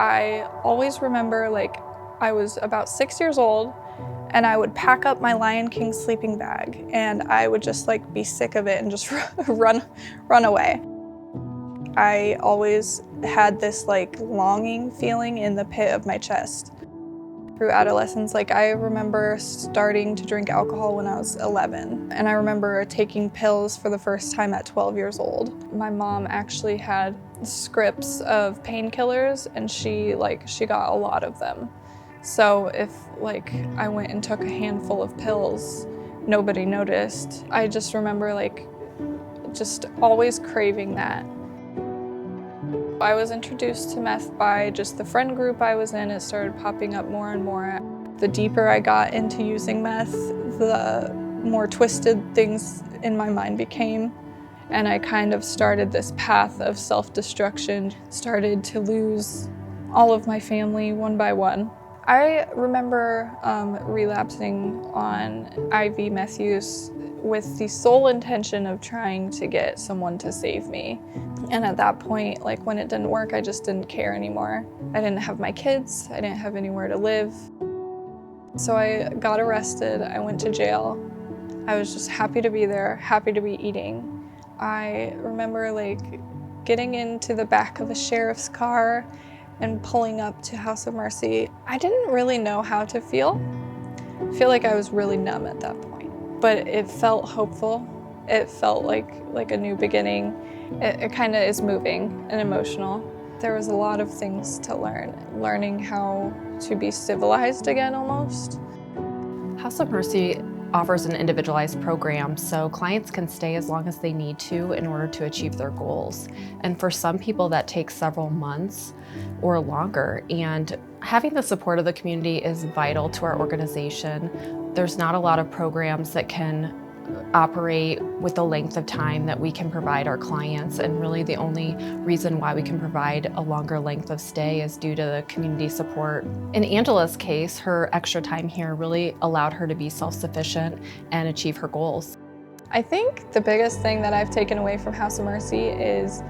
I always remember I was about 6 years old and I would pack up my Lion King sleeping bag and I would just be sick of it and just run away. I always had this longing feeling in the pit of my chest. Through adolescence, I remember starting to drink alcohol when I was 11, and I remember taking pills for the first time at 12 years old. My mom actually had scripts of painkillers, and she got a lot of them. So if I went and took a handful of pills, nobody noticed. I just remember just always craving that. I was introduced to meth by just the friend group I was in. It started popping up more and more. The deeper I got into using meth, the more twisted things in my mind became. And I kind of started this path of self-destruction, started to lose all of my family one by one. I remember relapsing on IV meth use with the sole intention of trying to get someone to save me. And at that point, when it didn't work, I just didn't care anymore. I didn't have my kids, I didn't have anywhere to live. So I got arrested, I went to jail. I was just happy to be there, happy to be eating. I remember getting into the back of a sheriff's car and pulling up to House of Mercy. I didn't really know how to feel. I feel like I was really numb at that point, but it felt hopeful. It felt like a new beginning. It kind of is moving and emotional. There was a lot of things to learning how to be civilized again almost. House of Mercy offers an individualized program so clients can stay as long as they need to in order to achieve their goals. And for some people that takes several months or longer. And having the support of the community is vital to our organization. There's not a lot of programs that can operate with the length of time that we can provide our clients, and really the only reason why we can provide a longer length of stay is due to the community support. In Angela's case, her extra time here really allowed her to be self-sufficient and achieve her goals. I think the biggest thing that I've taken away from House of Mercy is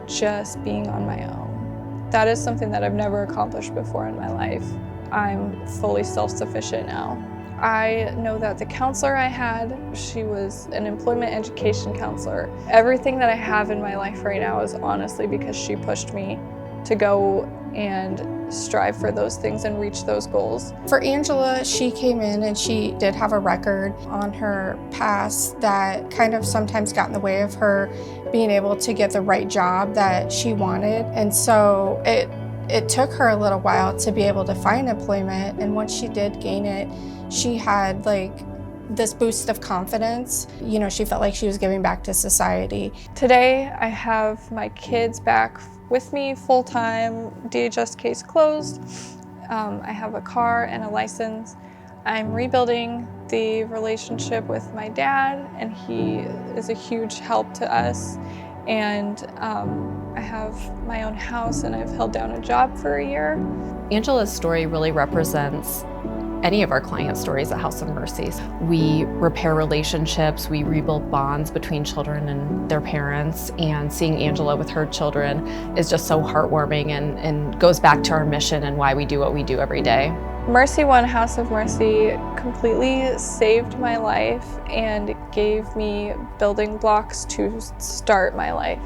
just being on my own. That is something that I've never accomplished before in my life. I'm fully self-sufficient now. I know that the counselor I had, she was an employment education counselor. Everything that I have in my life right now is honestly because she pushed me to go and strive for those things and reach those goals. For Angela, she came in and she did have a record on her past that kind of sometimes got in the way of her being able to get the right job that she wanted. And so it took her a little while to be able to find employment, and once she did gain it, she had this boost of confidence. You know, she felt like she was giving back to society. Today, I have my kids back with me full-time, DHS case closed. I have a car and a license. I'm rebuilding the relationship with my dad, and he is a huge help to us. And I have my own house, and I've held down a job for a year. Angela's story really represents any of our client stories at House of Mercy. We repair relationships, we rebuild bonds between children and their parents, and seeing Angela with her children is just so heartwarming and goes back to our mission and why we do what we do every day. MercyOne House of Mercy completely saved my life and gave me building blocks to start my life.